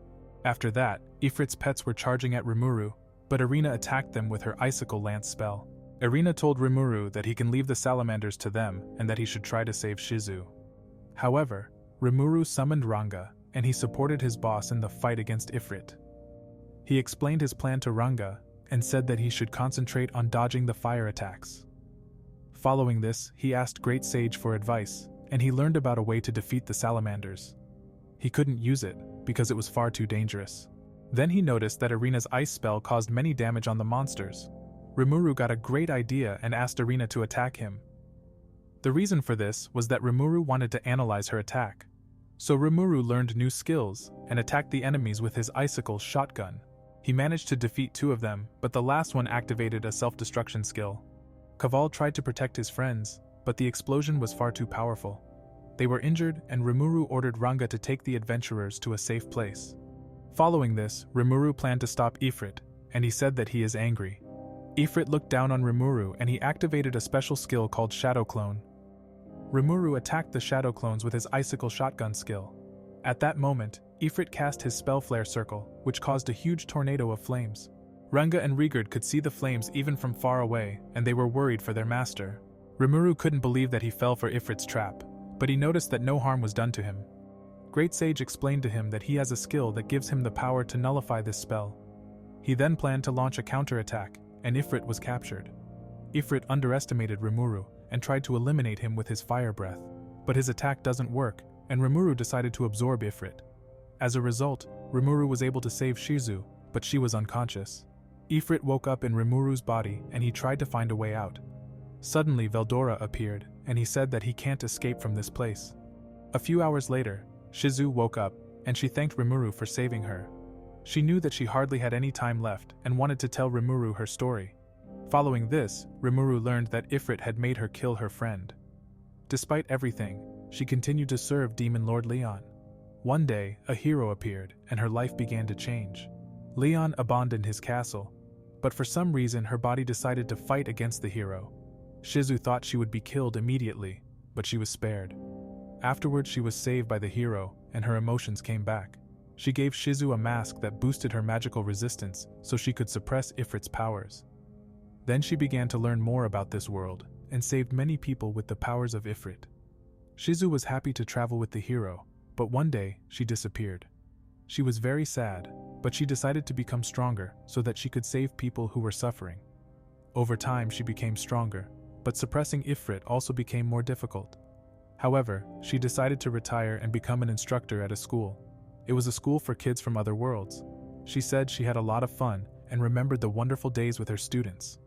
After that, Ifrit's pets were charging at Rimuru, but Irina attacked them with her icicle lance spell. Irina told Rimuru that he can leave the salamanders to them and that he should try to save Shizu. However, Rimuru summoned Ranga, and he supported his boss in the fight against Ifrit. He explained his plan to Ranga, and said that he should concentrate on dodging the fire attacks. Following this, he asked Great Sage for advice, and he learned about a way to defeat the salamanders. He couldn't use it, because it was far too dangerous. Then he noticed that Irina's ice spell caused many damage on the monsters. Rimuru got a great idea and asked Erina to attack him. The reason for this was that Rimuru wanted to analyze her attack. So Rimuru learned new skills and attacked the enemies with his icicle shotgun. He managed to defeat 2 of them, but the last one activated a self-destruction skill. Kaval tried to protect his friends, but the explosion was far too powerful. They were injured, and Rimuru ordered Ranga to take the adventurers to a safe place. Following this, Rimuru planned to stop Ifrit, and he said that he is angry. Ifrit looked down on Rimuru and he activated a special skill called Shadow Clone. Rimuru attacked the Shadow Clones with his icicle shotgun skill. At that moment, Ifrit cast his spell flare circle, which caused a huge tornado of flames. Ranga and Rigurd could see the flames even from far away, and they were worried for their master. Rimuru couldn't believe that he fell for Ifrit's trap, but he noticed that no harm was done to him. Great Sage explained to him that he has a skill that gives him the power to nullify this spell. He then planned to launch a counterattack, and Ifrit was captured. Ifrit underestimated Rimuru and tried to eliminate him with his fire breath, but his attack doesn't work, and Rimuru decided to absorb Ifrit. As a result, Rimuru was able to save Shizu, but she was unconscious. Ifrit woke up in Rimuru's body and he tried to find a way out. Suddenly Veldora appeared, and he said that he can't escape from this place. A few hours later, Shizu woke up, and she thanked Rimuru for saving her. She knew that she hardly had any time left and wanted to tell Rimuru her story. Following this, Rimuru learned that Ifrit had made her kill her friend. Despite everything, she continued to serve Demon Lord Leon. One day, a hero appeared, and her life began to change. Leon abandoned his castle, but for some reason her body decided to fight against the hero. Shizu thought she would be killed immediately, but she was spared. Afterwards, she was saved by the hero, and her emotions came back. She gave Shizu a mask that boosted her magical resistance so she could suppress Ifrit's powers. Then she began to learn more about this world, and saved many people with the powers of Ifrit. Shizu was happy to travel with the hero, but one day, she disappeared. She was very sad, but she decided to become stronger so that she could save people who were suffering. Over time, she became stronger, but suppressing Ifrit also became more difficult. However, she decided to retire and become an instructor at a school. It was a school for kids from other worlds. She said she had a lot of fun and remembered the wonderful days with her students.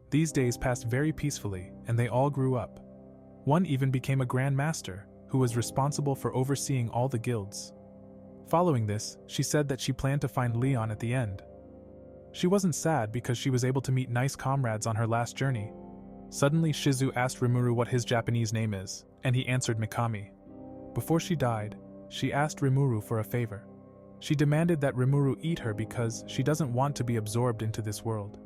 These days passed very peacefully, and they all grew up. One even became a Grand Master, who was responsible for overseeing all the guilds. Following this, she said that she planned to find Leon at the end. She wasn't sad because she was able to meet nice comrades on her last journey. Suddenly, Shizu asked Rimuru what his Japanese name is, and he answered Mikami. Before she died, she asked Rimuru for a favor. She demanded that Rimuru eat her because she doesn't want to be absorbed into this world.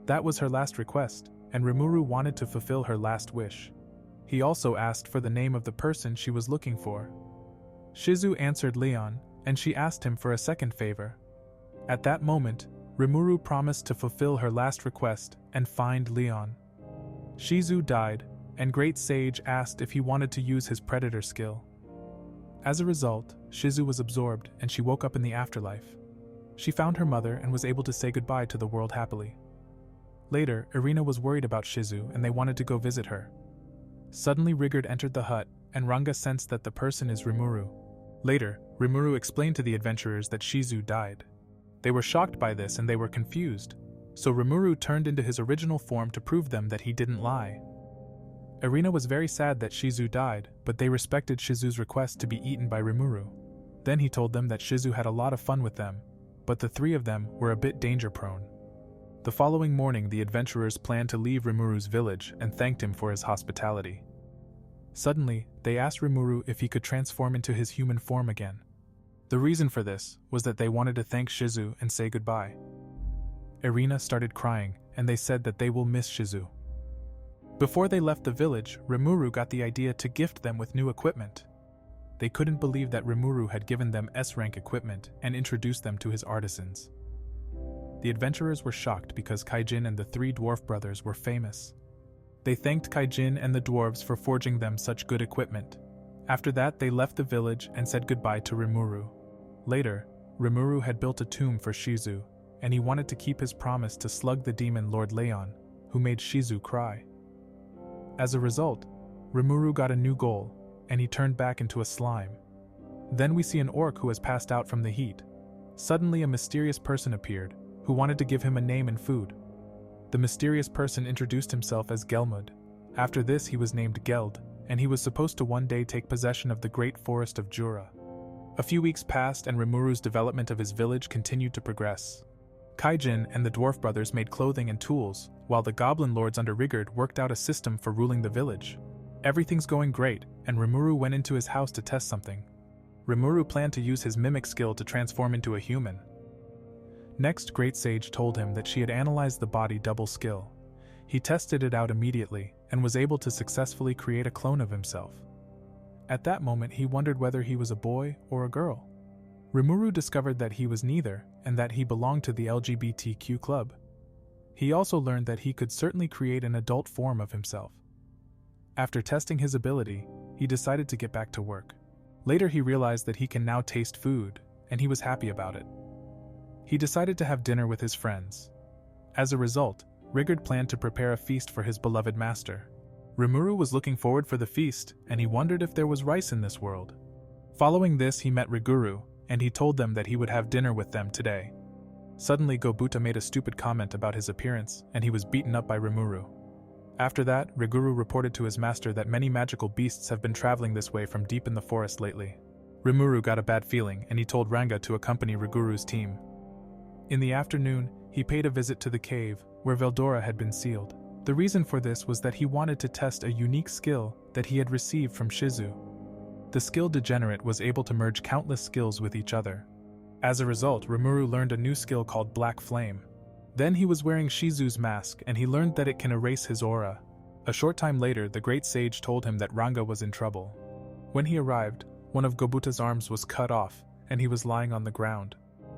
That was her last request, and Rimuru wanted to fulfill her last wish. He also asked for the name of the person she was looking for. Shizu answered Leon, and she asked him for a second favor. At that moment, Rimuru promised to fulfill her last request and find Leon. Shizu died, and Great Sage asked if he wanted to use his predator skill. As a result, Shizu was absorbed and she woke up in the afterlife. She found her mother and was able to say goodbye to the world happily. Later, Erina was worried about Shizu and they wanted to go visit her. Suddenly Rigurd entered the hut, and Ranga sensed that the person is Rimuru. Later, Rimuru explained to the adventurers that Shizu died. They were shocked by this and they were confused, so Rimuru turned into his original form to prove them that he didn't lie. Erina was very sad that Shizu died, but they respected Shizu's request to be eaten by Rimuru. Then he told them that Shizu had a lot of fun with them, but the 3 of them were a bit danger-prone. The following morning, the adventurers planned to leave Rimuru's village and thanked him for his hospitality. Suddenly, they asked Rimuru if he could transform into his human form again. The reason for this was that they wanted to thank Shizu and say goodbye. Erina started crying, and they said that they will miss Shizu. Before they left the village, Rimuru got the idea to gift them with new equipment. They couldn't believe that Rimuru had given them S-rank equipment and introduced them to his artisans. The adventurers were shocked because Kaijin and the 3 dwarf brothers were famous. They thanked Kaijin and the dwarves for forging them such good equipment. After that, they left the village and said goodbye to Rimuru. Later, Rimuru had built a tomb for Shizu, and he wanted to keep his promise to slug the demon Lord Leon, who made Shizu cry. As a result, Rimuru got a new goal, and he turned back into a slime. Then we see an orc who has passed out from the heat. Suddenly a mysterious person appeared, who wanted to give him a name and food. The mysterious person introduced himself as Gelmud. After this he was named Geld, and he was supposed to one day take possession of the great forest of Jura. A few weeks passed and Rimuru's development of his village continued to progress. Kaijin and the dwarf brothers made clothing and tools, while the Goblin lords under Rigard worked out a system for ruling the village. Everything's going great, and Rimuru went into his house to test something. Rimuru planned to use his mimic skill to transform into a human. Next, Great Sage told him that she had analyzed the body double skill. He tested it out immediately, and was able to successfully create a clone of himself. At that moment he wondered whether he was a boy or a girl. Rimuru discovered that he was neither, and that he belonged to the LGBTQ club. He also learned that he could certainly create an adult form of himself. After testing his ability, he decided to get back to work. Later he realized that he can now taste food, and he was happy about it. He decided to have dinner with his friends. As a result, Rigard planned to prepare a feast for his beloved master. Rimuru was looking forward for the feast, and he wondered if there was rice in this world. Following this he met Riguru, and he told them that he would have dinner with them today. Suddenly Gobuta made a stupid comment about his appearance, and he was beaten up by Rimuru. After that, Riguru reported to his master that many magical beasts have been traveling this way from deep in the forest lately. Rimuru got a bad feeling, and he told Ranga to accompany Riguru's team. In the afternoon, he paid a visit to the cave, where Veldora had been sealed. The reason for this was that he wanted to test a unique skill that he had received from Shizu. The skill Degenerate was able to merge countless skills with each other. As a result, Rimuru learned a new skill called Black Flame. Then he was wearing Shizu's mask, and he learned that it can erase his aura. A short time later, the Great Sage told him that Ranga was in trouble. When he arrived, one of Gobuta's arms was cut off, and he was lying on the ground.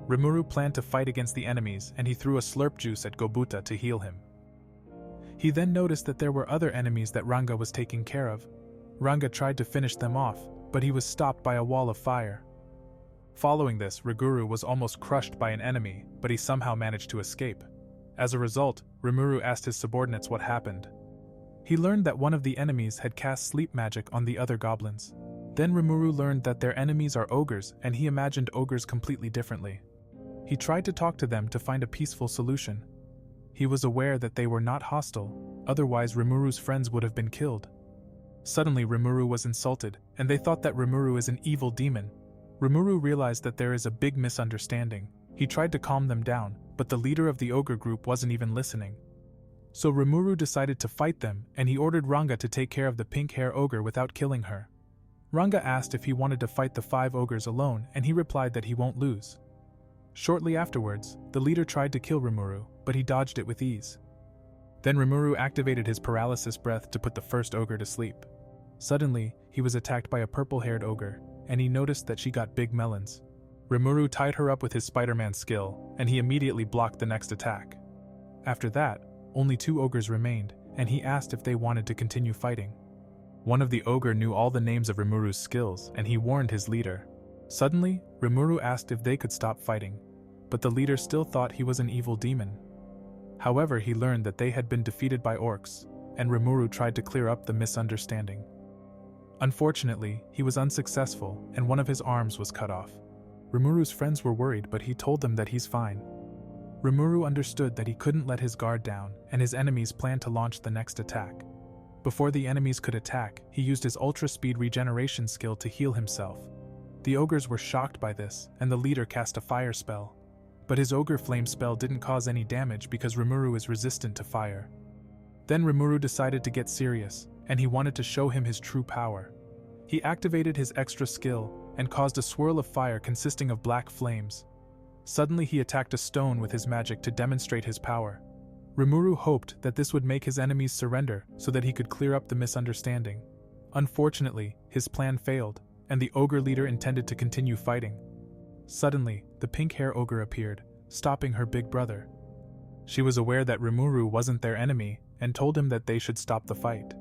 Rimuru planned to fight against the enemies, and he threw a slurp juice at Gobuta to heal him. He then noticed that there were other enemies that Ranga was taking care of. Ranga tried to finish them off, but he was stopped by a wall of fire. Following this, Riguru was almost crushed by an enemy, but he somehow managed to escape. As a result, Rimuru asked his subordinates what happened. He learned that one of the enemies had cast sleep magic on the other goblins. Then Rimuru learned that their enemies are ogres, and he imagined ogres completely differently. He tried to talk to them to find a peaceful solution. He was aware that they were not hostile, otherwise Rimuru's friends would have been killed. Suddenly Rimuru was insulted, and they thought that Rimuru is an evil demon. Rimuru realized that there is a big misunderstanding. He tried to calm them down, but the leader of the ogre group wasn't even listening. So Rimuru decided to fight them, and he ordered Ranga to take care of the pink-hair ogre without killing her. Ranga asked if he wanted to fight the 5 ogres alone, and he replied that he won't lose. Shortly afterwards, the leader tried to kill Rimuru, but he dodged it with ease. Then Rimuru activated his paralysis breath to put the first ogre to sleep. Suddenly, he was attacked by a purple-haired ogre, and he noticed that she got big melons. Rimuru tied her up with his Spider-Man skill, and he immediately blocked the next attack. After that, only 2 ogres remained, and he asked if they wanted to continue fighting. One of the ogre knew all the names of Rimuru's skills, and he warned his leader. Suddenly, Rimuru asked if they could stop fighting, but the leader still thought he was an evil demon. However, he learned that they had been defeated by orcs, and Rimuru tried to clear up the misunderstanding. Unfortunately, he was unsuccessful, and one of his arms was cut off. Rimuru's friends were worried, but he told them that he's fine. Rimuru understood that he couldn't let his guard down, and his enemies planned to launch the next attack. Before the enemies could attack, he used his ultra-speed regeneration skill to heal himself. The ogres were shocked by this, and the leader cast a fire spell. But his ogre flame spell didn't cause any damage because Rimuru is resistant to fire. Then Rimuru decided to get serious, and he wanted to show him his true power. He activated his extra skill, and caused a swirl of fire consisting of black flames. Suddenly he attacked a stone with his magic to demonstrate his power. Rimuru hoped that this would make his enemies surrender so that he could clear up the misunderstanding. Unfortunately, his plan failed, and the ogre leader intended to continue fighting. Suddenly, the pink-hair ogre appeared, stopping her big brother. She was aware that Rimuru wasn't their enemy, and told him that they should stop the fight.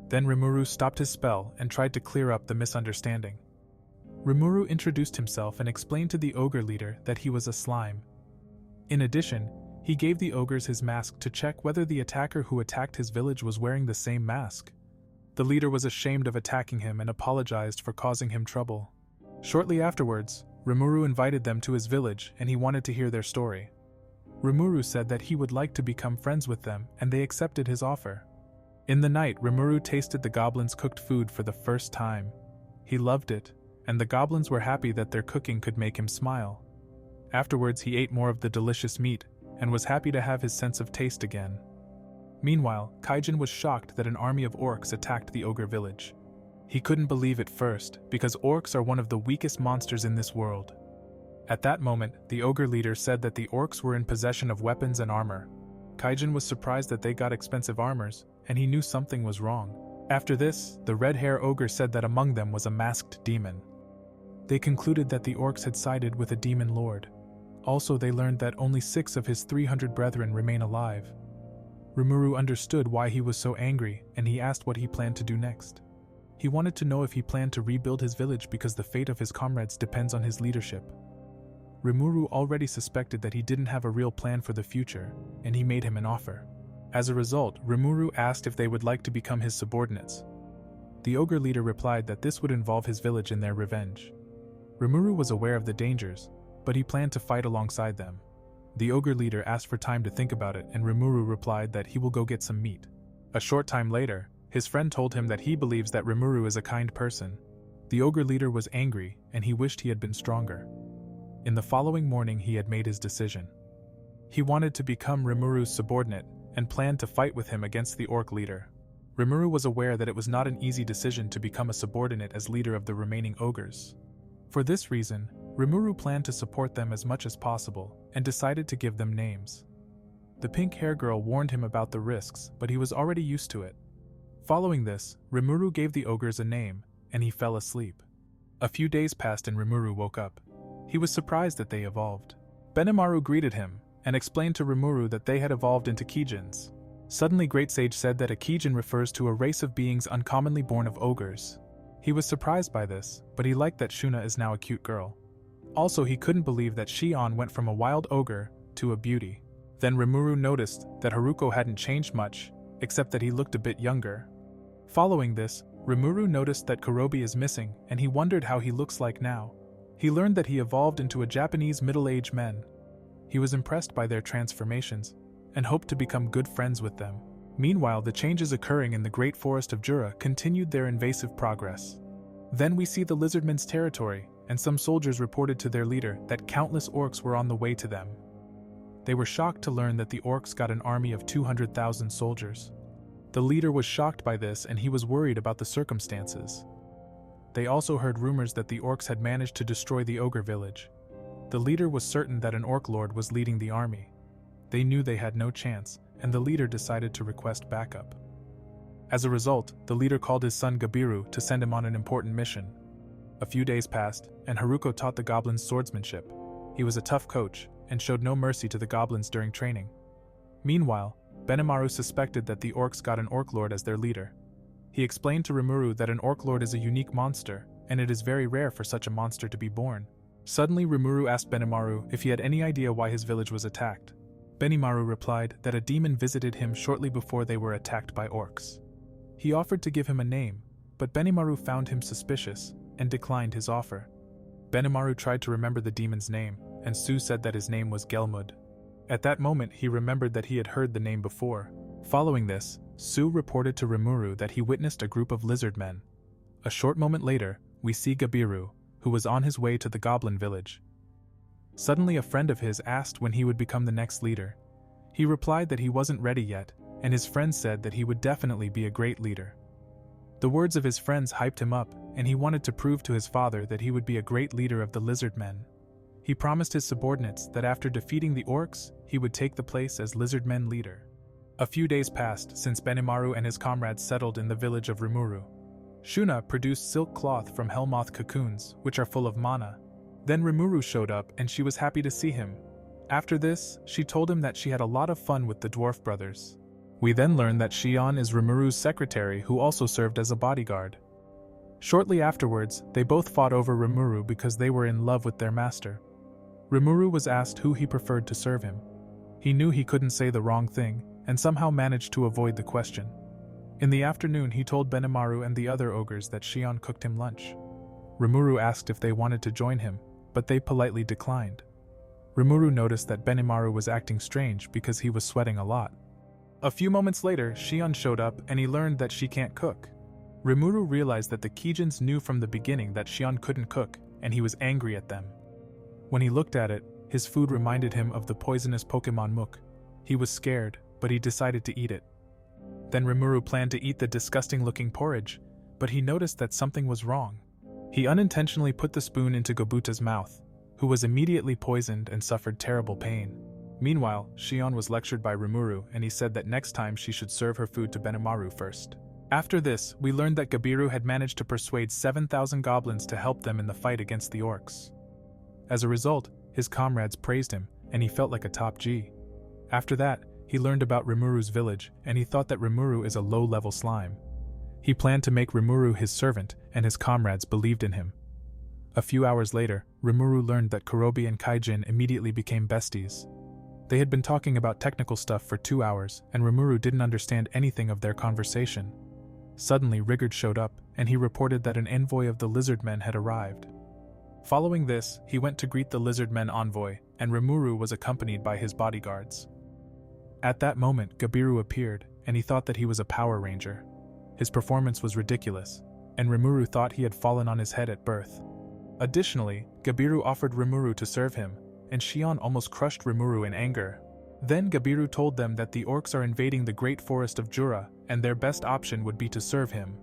Then Rimuru stopped his spell and tried to clear up the misunderstanding. Rimuru introduced himself and explained to the ogre leader that he was a slime. In addition, he gave the ogres his mask to check whether the attacker who attacked his village was wearing the same mask. The leader was ashamed of attacking him and apologized for causing him trouble. Shortly afterwards, Rimuru invited them to his village and he wanted to hear their story. Rimuru said that he would like to become friends with them, and they accepted his offer. In the night, Rimuru tasted the goblins' cooked food for the first time. He loved it, and the goblins were happy that their cooking could make him smile. Afterwards, he ate more of the delicious meat, and was happy to have his sense of taste again. Meanwhile, Kaijin was shocked that an army of orcs attacked the ogre village. He couldn't believe it first, because orcs are one of the weakest monsters in this world. At that moment, the ogre leader said that the orcs were in possession of weapons and armor. Kaijin was surprised that they got expensive armors, and he knew something was wrong. After this, the red-hair ogre said that among them was a masked demon. They concluded that the orcs had sided with a demon lord. Also, they learned that only 6 of his 300 brethren remain alive. Rimuru understood why he was so angry, and he asked what he planned to do next. He wanted to know if he planned to rebuild his village because the fate of his comrades depends on his leadership. Rimuru already suspected that he didn't have a real plan for the future, and he made him an offer. As a result, Rimuru asked if they would like to become his subordinates. The ogre leader replied that this would involve his village in their revenge. Rimuru was aware of the dangers, but he planned to fight alongside them. The ogre leader asked for time to think about it, and Rimuru replied that he will go get some meat. A short time later, his friend told him that he believes that Rimuru is a kind person. The ogre leader was angry, and he wished he had been stronger. In the following morning, he had made his decision. He wanted to become Rimuru's subordinate, and planned to fight with him against the orc leader. Rimuru was aware that it was not an easy decision to become a subordinate as leader of the remaining ogres. For this reason, Rimuru planned to support them as much as possible, and decided to give them names. The pink-hair girl warned him about the risks, but he was already used to it. Following this, Rimuru gave the ogres a name, and he fell asleep. A few days passed and Rimuru woke up. He was surprised that they evolved. Benimaru greeted him, and explained to Rimuru that they had evolved into Kijins. Suddenly Great Sage said that a Kijin refers to a race of beings uncommonly born of ogres. He was surprised by this, but he liked that Shuna is now a cute girl. Also, he couldn't believe that Shion went from a wild ogre to a beauty. Then Rimuru noticed that Haruko hadn't changed much, except that he looked a bit younger. Following this, Rimuru noticed that Kurobi is missing, and he wondered how he looks like now. He learned that he evolved into a Japanese middle-aged man. He was impressed by their transformations, and hoped to become good friends with them. Meanwhile, the changes occurring in the Great Forest of Jura continued their invasive progress. Then we see the Lizardmen's territory, and some soldiers reported to their leader that countless orcs were on the way to them. They were shocked to learn that the orcs got an army of 200,000 soldiers. The leader was shocked by this, and he was worried about the circumstances. They also heard rumors that the orcs had managed to destroy the ogre village. The leader was certain that an Orc Lord was leading the army. They knew they had no chance, and the leader decided to request backup. As a result, the leader called his son Gabiru to send him on an important mission. A few days passed, and Haruko taught the goblins swordsmanship. He was a tough coach, and showed no mercy to the goblins during training. Meanwhile, Benimaru suspected that the orcs got an Orc Lord as their leader. He explained to Rimuru that an Orc Lord is a unique monster, and it is very rare for such a monster to be born. Suddenly, Rimuru asked Benimaru if he had any idea why his village was attacked. Benimaru replied that a demon visited him shortly before they were attacked by orcs. He offered to give him a name, but Benimaru found him suspicious and declined his offer. Benimaru tried to remember the demon's name, and Su said that his name was Gelmud. At that moment, he remembered that he had heard the name before. Following this, Su reported to Rimuru that he witnessed a group of lizardmen. A short moment later, we see Gabiru, who was on his way to the Goblin village. Suddenly, a friend of his asked when he would become the next leader. He replied that he wasn't ready yet, and his friend said that he would definitely be a great leader. The words of his friends hyped him up, and he wanted to prove to his father that he would be a great leader of the Lizardmen. He promised his subordinates that after defeating the orcs, he would take the place as Lizardmen leader. A few days passed since Benimaru and his comrades settled in the village of Rimuru. Shuna produced silk cloth from hellmoth cocoons, which are full of mana. Then Rimuru showed up, and she was happy to see him. After this, she told him that she had a lot of fun with the dwarf brothers. We then learn that Shion is Rimuru's secretary, who also served as a bodyguard. Shortly afterwards, they both fought over Rimuru because they were in love with their master. Rimuru was asked who he preferred to serve him. He knew he couldn't say the wrong thing, and somehow managed to avoid the question. In the afternoon, he told Benimaru and the other ogres that Shion cooked him lunch. Rimuru asked if they wanted to join him, but they politely declined. Rimuru noticed that Benimaru was acting strange because he was sweating a lot. A few moments later, Shion showed up and he learned that she can't cook. Rimuru realized that the Kijins knew from the beginning that Shion couldn't cook, and he was angry at them. When he looked at it, his food reminded him of the poisonous Pokemon Mook. He was scared, but he decided to eat it. Then Rimuru planned to eat the disgusting-looking porridge, but he noticed that something was wrong. He unintentionally put the spoon into Gobuta's mouth, who was immediately poisoned and suffered terrible pain. Meanwhile, Shion was lectured by Rimuru, and he said that next time she should serve her food to Benimaru first. After this, we learned that Gabiru had managed to persuade 7,000 goblins to help them in the fight against the orcs. As a result, his comrades praised him, and he felt like a top G. After that, he learned about Rimuru's village, and he thought that Rimuru is a low-level slime. He planned to make Rimuru his servant, and his comrades believed in him. A few hours later, Rimuru learned that Kurobi and Kaijin immediately became besties. They had been talking about technical stuff for 2 hours, and Rimuru didn't understand anything of their conversation. Suddenly, Rigard showed up, and he reported that an envoy of the Lizardmen had arrived. Following this, he went to greet the Lizardmen envoy, and Rimuru was accompanied by his bodyguards. At that moment, Gabiru appeared, and he thought that he was a Power Ranger. His performance was ridiculous, and Rimuru thought he had fallen on his head at birth. Additionally, Gabiru offered Rimuru to serve him, and Shion almost crushed Rimuru in anger. Then Gabiru told them that the orcs are invading the great forest of Jura, and their best option would be to serve him.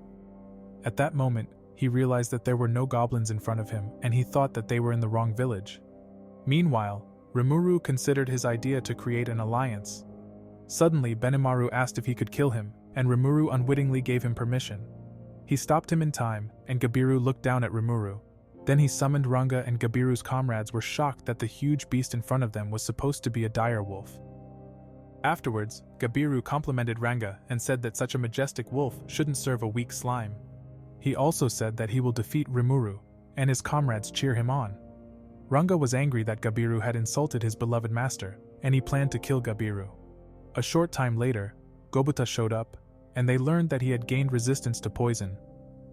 At that moment, he realized that there were no goblins in front of him, and he thought that they were in the wrong village. Meanwhile, Rimuru considered his idea to create an alliance. Suddenly, Benimaru asked if he could kill him, and Rimuru unwittingly gave him permission. He stopped him in time, and Gabiru looked down at Rimuru. Then he summoned Ranga, and Gabiru's comrades were shocked that the huge beast in front of them was supposed to be a direwolf. Afterwards, Gabiru complimented Ranga and said that such a majestic wolf shouldn't serve a weak slime. He also said that he will defeat Rimuru, and his comrades cheer him on. Ranga was angry that Gabiru had insulted his beloved master, and he planned to kill Gabiru. A short time later, Gobuta showed up, and they learned that he had gained resistance to poison.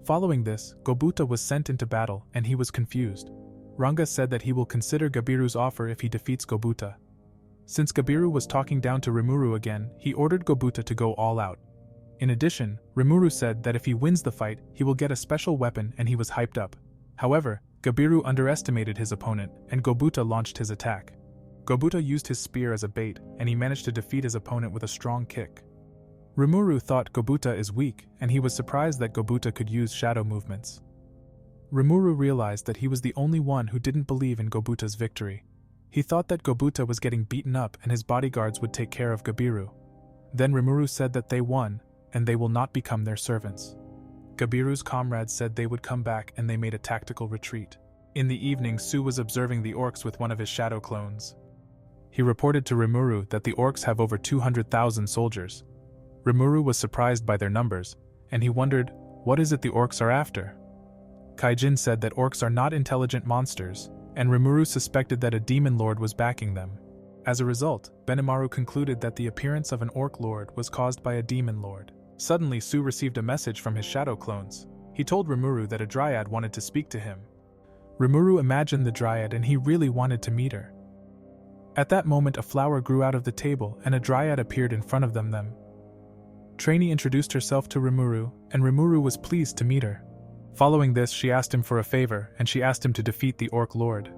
Following this, Gobuta was sent into battle, and he was confused. Ranga said that he will consider Gabiru's offer if he defeats Gobuta. Since Gabiru was talking down to Rimuru again, he ordered Gobuta to go all out. In addition, Rimuru said that if he wins the fight, he will get a special weapon, and he was hyped up. However, Gabiru underestimated his opponent, and Gobuta launched his attack. Gobuta used his spear as a bait, and he managed to defeat his opponent with a strong kick. Rimuru thought Gobuta is weak, and he was surprised that Gobuta could use shadow movements. Rimuru realized that he was the only one who didn't believe in Gobuta's victory. He thought that Gobuta was getting beaten up and his bodyguards would take care of Gabiru. Then Rimuru said that they won, and they will not become their servants. Gabiru's comrades said they would come back, and they made a tactical retreat. In the evening, Su was observing the orcs with one of his shadow clones. He reported to Rimuru that the orcs have over 200,000 soldiers. Rimuru was surprised by their numbers, and he wondered, what is it the orcs are after? Kaijin said that orcs are not intelligent monsters, and Rimuru suspected that a demon lord was backing them. As a result, Benimaru concluded that the appearance of an Orc Lord was caused by a demon lord. Suddenly, Su received a message from his shadow clones. He told Rimuru that a dryad wanted to speak to him. Rimuru imagined the dryad, and he really wanted to meet her. At that moment, a flower grew out of the table, and a dryad appeared in front of them. Trainee introduced herself to Rimuru, and Rimuru was pleased to meet her. Following this, she asked him for a favor, and she asked him to defeat the Orc Lord.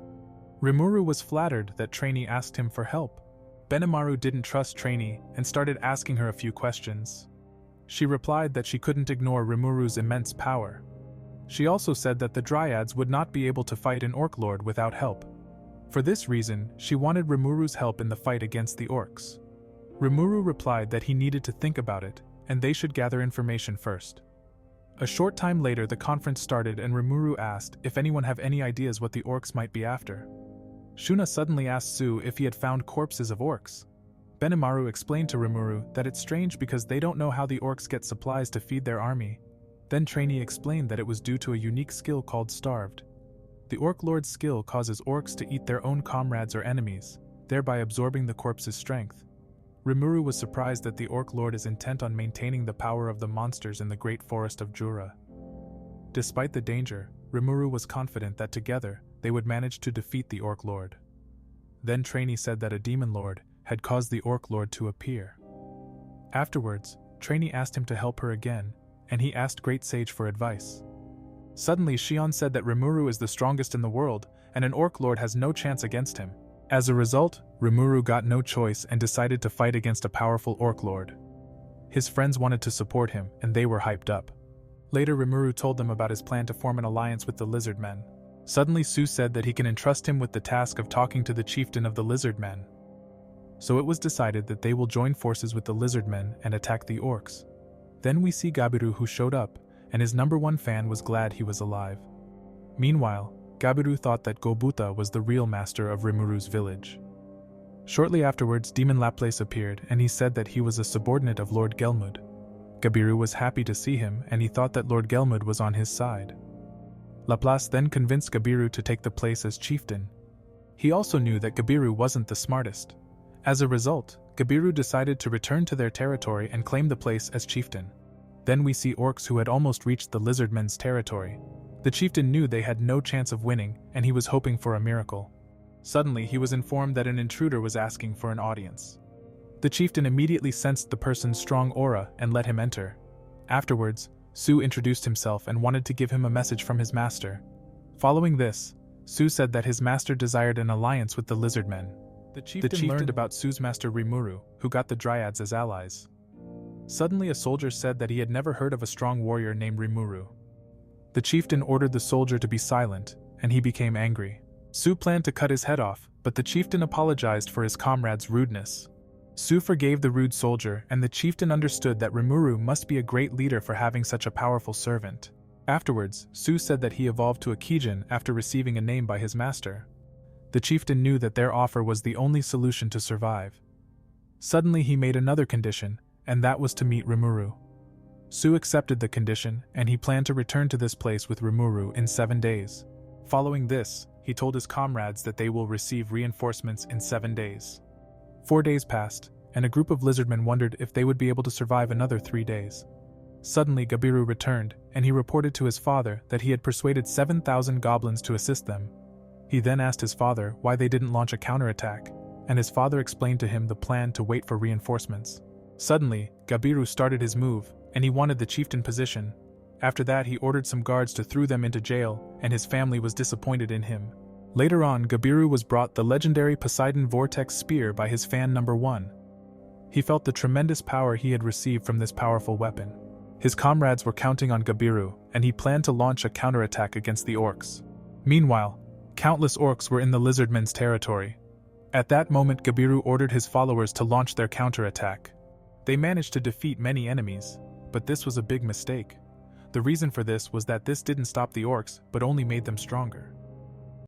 Rimuru was flattered that Trainee asked him for help. Benimaru didn't trust Trainee and started asking her a few questions. She replied that she couldn't ignore Rimuru's immense power. She also said that the Dryads would not be able to fight an Orc Lord without help. For this reason, she wanted Rimuru's help in the fight against the orcs. Rimuru replied that he needed to think about it, and they should gather information first. A short time later, the conference started, and Rimuru asked if anyone have any ideas what the orcs might be after. Shuna suddenly asked Su if he had found corpses of orcs. Benimaru explained to Rimuru that it's strange because they don't know how the orcs get supplies to feed their army. Then Trainee explained that it was due to a unique skill called Starved. The Orc Lord's skill causes orcs to eat their own comrades or enemies, thereby absorbing the corpse's strength. Rimuru was surprised that the Orc Lord is intent on maintaining the power of the monsters in the great forest of Jura. Despite the danger, Rimuru was confident that together, they would manage to defeat the Orc Lord. Then Trainee said that a demon lord had caused the Orc Lord to appear. Afterwards, Trainee asked him to help her again, and he asked Great Sage for advice. Suddenly Shion said that Rimuru is the strongest in the world, and an Orc Lord has no chance against him. As a result, Rimuru got no choice and decided to fight against a powerful Orc Lord. His friends wanted to support him, and they were hyped up. Later Rimuru told them about his plan to form an alliance with the Lizardmen. Suddenly Su said that he can entrust him with the task of talking to the chieftain of the Lizardmen. So it was decided that they will join forces with the Lizardmen and attack the orcs. Then we see Gabiru, who showed up, and his #1 fan was glad he was alive. Meanwhile, Gabiru thought that Gobuta was the real master of Rimuru's village. Shortly afterwards, Demon Laplace appeared, and he said that he was a subordinate of Lord Gelmud. Gabiru was happy to see him, and he thought that Lord Gelmud was on his side. Laplace then convinced Gabiru to take the place as chieftain. He also knew that Gabiru wasn't the smartest. As a result, Gabiru decided to return to their territory and claim the place as chieftain. Then we see orcs who had almost reached the Lizardmen's territory. The chieftain knew they had no chance of winning, and he was hoping for a miracle. Suddenly, he was informed that an intruder was asking for an audience. The chieftain immediately sensed the person's strong aura and let him enter. Afterwards, Su introduced himself and wanted to give him a message from his master. Following this, Su said that his master desired an alliance with the Lizardmen. The chieftain learned about Su's master Rimuru, who got the Dryads as allies. Suddenly a soldier said that he had never heard of a strong warrior named Rimuru. The chieftain ordered the soldier to be silent, and he became angry. Su planned to cut his head off, but the chieftain apologized for his comrade's rudeness. Su forgave the rude soldier, and the chieftain understood that Rimuru must be a great leader for having such a powerful servant. Afterwards, Su said that he evolved to a Kijin after receiving a name by his master. The chieftain knew that their offer was the only solution to survive. Suddenly he made another condition, and that was to meet Rimuru. Su accepted the condition, and he planned to return to this place with Rimuru in 7 days. Following this, he told his comrades that they will receive reinforcements in 7 days. 4 days passed, and a group of lizardmen wondered if they would be able to survive another 3 days. Suddenly Gabiru returned, and he reported to his father that he had persuaded 7,000 goblins to assist them. He then asked his father why they didn't launch a counterattack, and his father explained to him the plan to wait for reinforcements. Suddenly, Gabiru started his move, and he wanted the chieftain position. After that, he ordered some guards to throw them into jail, and his family was disappointed in him. Later on, Gabiru was brought the legendary Poseidon Vortex Spear by his fan #1. He felt the tremendous power he had received from this powerful weapon. His comrades were counting on Gabiru, and he planned to launch a counterattack against the orcs. Meanwhile, countless orcs were in the Lizardmen's territory. At that moment, Gabiru ordered his followers to launch their counterattack. They managed to defeat many enemies, but this was a big mistake. The reason for this was that this didn't stop the orcs, but only made them stronger.